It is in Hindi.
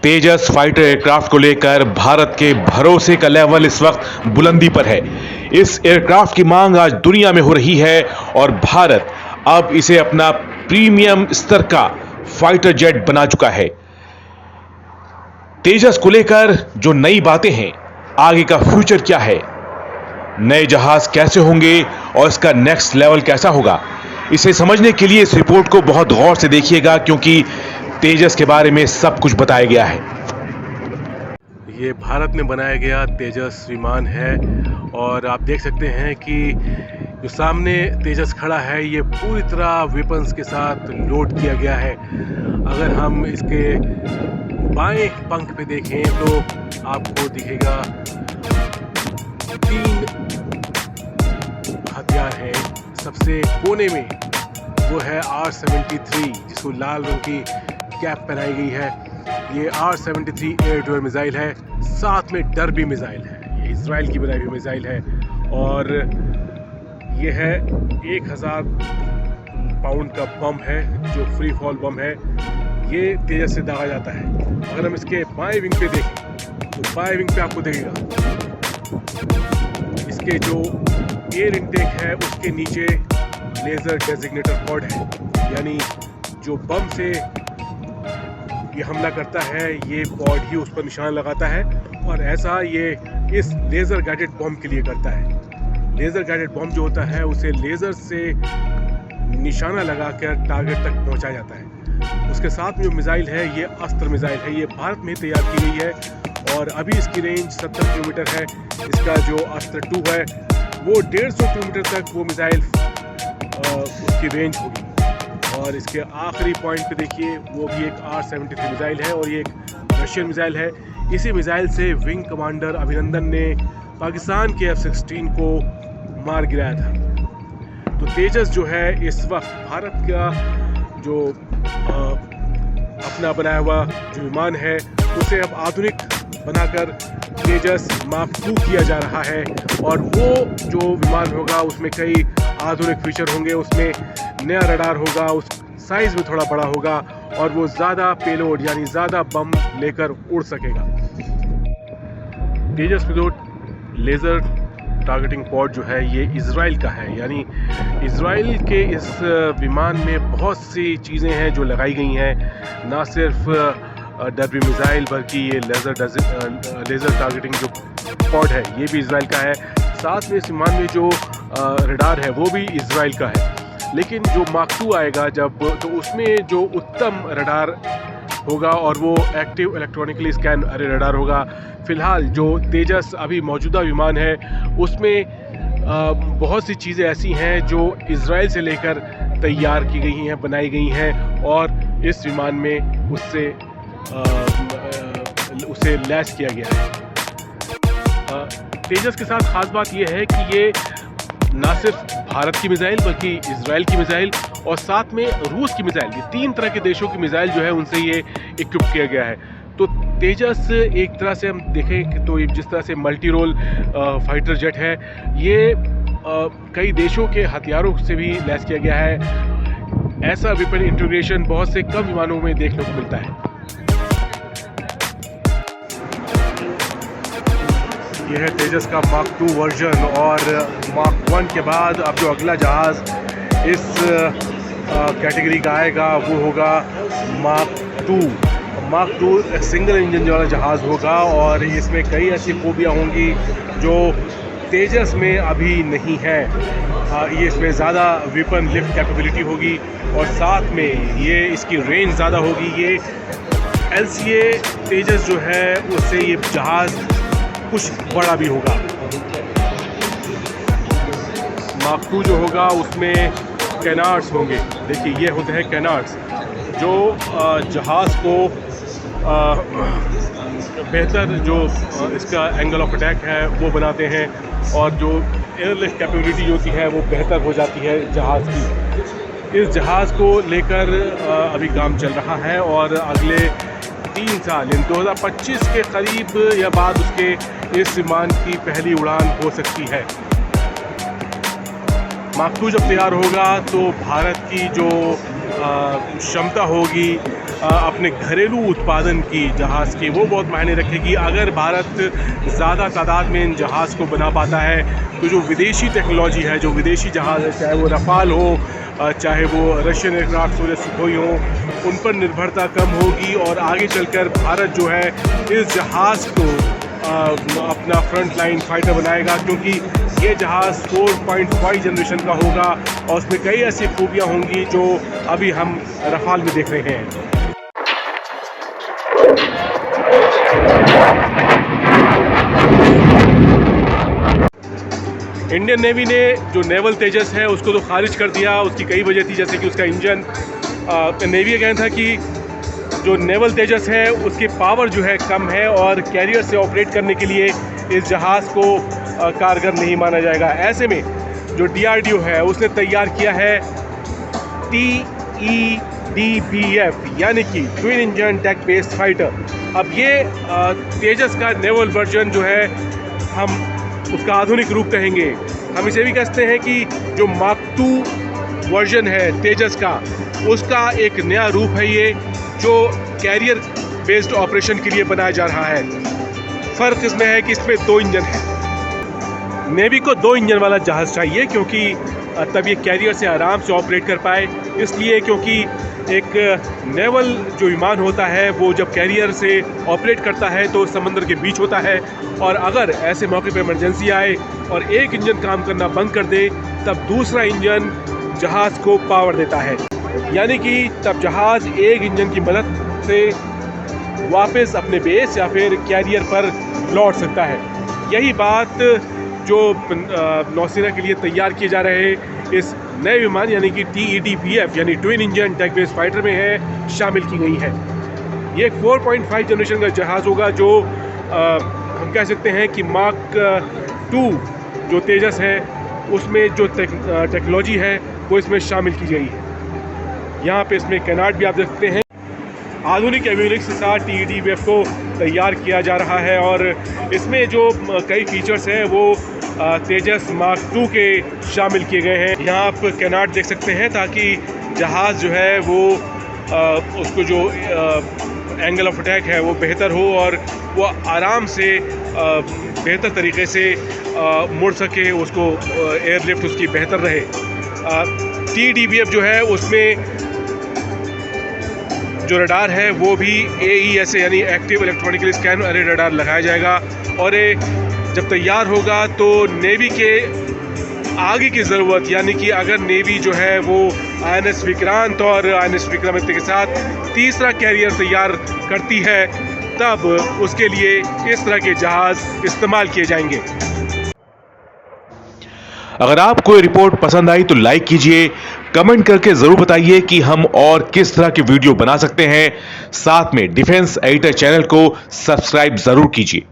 तेजस फाइटर एयरक्राफ्ट को लेकर भारत के भरोसे का लेवल इस वक्त बुलंदी पर है। इस एयरक्राफ्ट की मांग आज दुनिया में हो रही है और भारत अब इसे अपना प्रीमियम स्तर का फाइटर जेट बना चुका है। तेजस को लेकर जो नई बातें हैं, आगे का फ्यूचर क्या है, नए जहाज कैसे होंगे और इसका नेक्स्ट लेवल कैसा होगा, इसे समझने के लिए इस रिपोर्ट को बहुत गौर से देखिएगा, क्योंकि तेजस के बारे में सब कुछ बताया गया है। ये भारत में बनाया गया तेजस विमान है और आप देख सकते हैं कि जो सामने तेजस खड़ा है ये पूरी तरह वेपन्स के साथ लोड किया गया है। अगर हम इसके बाएं पंख पे देखें तो आपको दिखेगा 3 हथियार हैं। सबसे कोने में वो है R-73, जिसको लाल रंग की कैप पहनाई गई है। ये R-73 एयर डू मिसाइल है, साथ में डर्बी मिसाइल है। ये इजराइल की बनाई हुई मिसाइल है और ये है 1000 पाउंड का बम है, जो फ्री फॉल बम है। ये तेजस से दागा जाता है। अगर हम इसके बाएं विंग पे देखें तो बाएं विंग पे आपको देखेगा इसके जो एयर इनटेक है उसके नीचे लेज़र डेजिग्नेटर पॉड है, यानी जो बम से ये हमला करता है ये पॉड ही उस पर निशान लगाता है और ऐसा ये इस लेज़र गाइडेड बम के लिए करता है। लेज़र गाइडेड बम जो होता है उसे लेज़र से निशाना लगाकर टारगेट तक पहुंचाया जाता है। उसके साथ में जो मिसाइल है ये अस्त्र मिसाइल है, ये भारत में तैयार की गई है और अभी इसकी रेंज 70 किलोमीटर है। इसका जो अस्त्र 2 है वो 150 किलोमीटर तक वो मिसाइल उसकी रेंज होगी। और इसके आखिरी पॉइंट पे देखिए वो भी एक R-73 मिसाइल है और ये एक रशियन मिसाइल है। इसी मिसाइल से विंग कमांडर अभिनंदन ने पाकिस्तान के F-16 को मार गिराया था। तो तेजस जो है इस वक्त भारत का जो अपना बनाया हुआ जो विमान है उसे अब आधुनिक बनाकर तेजस मार्क 2 किया जा रहा है और वो जो विमान होगा उसमें कई आधुनिक फीचर होंगे। उसमें नया रडार होगा, उस साइज में थोड़ा बड़ा होगा और वो ज़्यादा पेलोड यानी ज़्यादा बम लेकर उड़ सकेगा। तेजस में जो लेज़र टारगेटिंग पॉड जो है ये इजराइल का है, यानी इजराइल के इस विमान में बहुत सी चीज़ें हैं जो लगाई गई हैं। ना सिर्फ डर्बी मिसाइल बल्कि ये लेज़र टारगेटिंग जो पॉड है ये भी इजराइल का है। साथ में इस विमान में जो रडार है वो भी इजराइल का है। लेकिन जो मार्क 2 आएगा जब, तो उसमें जो उत्तम रडार होगा और वो एक्टिव इलेक्ट्रॉनिकली स्कैन रडार होगा। फिलहाल जो तेजस अभी मौजूदा विमान है उसमें बहुत सी चीज़ें ऐसी हैं जो इजराइल से लेकर तैयार की गई हैं, बनाई गई हैं और इस विमान में उसे लैस किया गया है। तेजस के साथ ख़ास बात यह है कि ये ना सिर्फ भारत की मिसाइल बल्कि इजराइल की मिसाइल और साथ में रूस की मिसाइल, ये 3 तरह के देशों की मिसाइल जो है उनसे ये इक्विप किया गया है। तो तेजस एक तरह से हम देखें तो जिस तरह से मल्टी रोल फाइटर जेट है, ये कई देशों के हथियारों से भी लैस किया गया है। ऐसा वेपन इंटीग्रेशन बहुत से कम विमानों में देखने को मिलता है। यह है तेजस का मार्क 2 वर्जन और मार्क 1 के बाद अब जो अगला जहाज़ इस कैटेगरी का आएगा वो होगा मार्क 2। मार्क 2 एक सिंगल इंजन वाला जहाज़ होगा और इसमें कई ऐसी खूबियाँ होंगी जो तेजस में अभी नहीं है। ये इसमें ज़्यादा वेपन लिफ्ट कैपेबिलिटी होगी और साथ में ये इसकी रेंज ज़्यादा होगी। ये LCA तेजस जो है उससे ये जहाज़ कुछ बड़ा भी होगा। मार्क 2 जो होगा उसमें कैनार्ड्स होंगे। देखिए ये होते हैं कैनार्ड्स जो जहाज़ को बेहतर जो इसका एंगल ऑफ अटैक है वो बनाते हैं और जो एयरलिफ्ट कैपेबिलिटी होती है वो बेहतर हो जाती है जहाज़ की। इस जहाज़ को लेकर अभी काम चल रहा है और अगले 3 साल यानी 2025 के करीब या बाद उसके इस विमान की पहली उड़ान हो सकती है। मार्क 2 जब तैयार होगा तो भारत की जो क्षमता होगी अपने घरेलू उत्पादन की जहाज़ की, वो बहुत मायने रखेगी। अगर भारत ज़्यादा तादाद में इन जहाज़ को बना पाता है तो जो विदेशी टेक्नोलॉजी है, जो विदेशी जहाज़ है, चाहे वो रफ़ाल हो, चाहे वो रशियन एयरक्राफ्ट हो या सुखोई हो, उन पर निर्भरता कम होगी और आगे चलकर भारत जो है इस जहाज़ को अपना फ्रंट लाइन फाइटर बनाएगा, क्योंकि ये जहाज़ 4.5 जनरेशन का होगा और उसमें कई ऐसी खूबियाँ होंगी जो अभी हम रफ़ाल में देख रहे हैं। इंडियन नेवी ने जो नेवल तेजस है उसको तो खारिज कर दिया। उसकी कई वजह थी, जैसे कि उसका इंजन, नेवी का कहना था कि जो नेवल तेजस है उसकी पावर जो है कम है और कैरियर से ऑपरेट करने के लिए इस जहाज़ को कारगर नहीं माना जाएगा। ऐसे में जो DRDO है उसने तैयार किया है TEDBF यानी कि twin engine deck based fighter. अब ये तेजस का नेवल वर्जन जो है, हम उसका आधुनिक रूप कहेंगे। हम इसे भी कहते हैं कि जो मार्क 2 वर्जन है तेजस का, उसका एक नया रूप है ये, जो कैरियर बेस्ड ऑपरेशन के लिए बनाया जा रहा है। फ़र्क इसमें है कि इसमें 2 इंजन है। नेवी को 2 इंजन वाला जहाज़ चाहिए क्योंकि तब ये कैरियर से आराम से ऑपरेट कर पाए। इसलिए क्योंकि एक नेवल जो विमान होता है वो जब कैरियर से ऑपरेट करता है तो समंदर के बीच होता है, और अगर ऐसे मौके पर इमरजेंसी आए और एक इंजन काम करना बंद कर दे तब दूसरा इंजन जहाज़ को पावर देता है, यानी कि तब जहाज़ एक इंजन की मदद से वापस अपने बेस या फिर कैरियर पर लौट सकता है। यही बात जो नौसेना के लिए तैयार किए जा रहे इस नए विमान यानी कि TEDBF यानी twin engine deck based fighter में है, शामिल की गई है। ये एक 4.5 जनरेशन का जहाज़ होगा जो हम कह सकते हैं कि मार्क 2 जो तेजस है उसमें जो टेक्नोलॉजी है वो इसमें शामिल की गई है। यहाँ पे इसमें कैनाट भी आप देख सकते हैं। आधुनिक एवियोनिक्स के साथ TEDBF को तैयार किया जा रहा है और इसमें जो कई फीचर्स हैं वो तेजस मार्क 2 के शामिल किए गए हैं। यहाँ आप कैनाट देख सकते हैं ताकि जहाज़ जो है वो उसको जो एंगल ऑफ अटैक है वो बेहतर हो और वो आराम से बेहतर तरीके से मुड़ सके, उसको एयरलिफ्ट उसकी बेहतर रहे। TEDBF जो है उसमें जो रडार है वो भी AESA यानी एक्टिव इलेक्ट्रॉनिकली स्कैन अरे रडार लगाया जाएगा और जब तैयार होगा तो नेवी के आगे की ज़रूरत, यानी कि अगर नेवी जो है वो INS विक्रांत और INS विक्रमादित्य के साथ तीसरा कैरियर तैयार करती है तब उसके लिए इस तरह के जहाज़ इस्तेमाल किए जाएंगे। अगर आपको ये रिपोर्ट पसंद आई तो लाइक कीजिए, कमेंट करके जरूर बताइए कि हम और किस तरह के वीडियो बना सकते हैं। साथ में डिफेंस एडिटर चैनल को सब्सक्राइब जरूर कीजिए।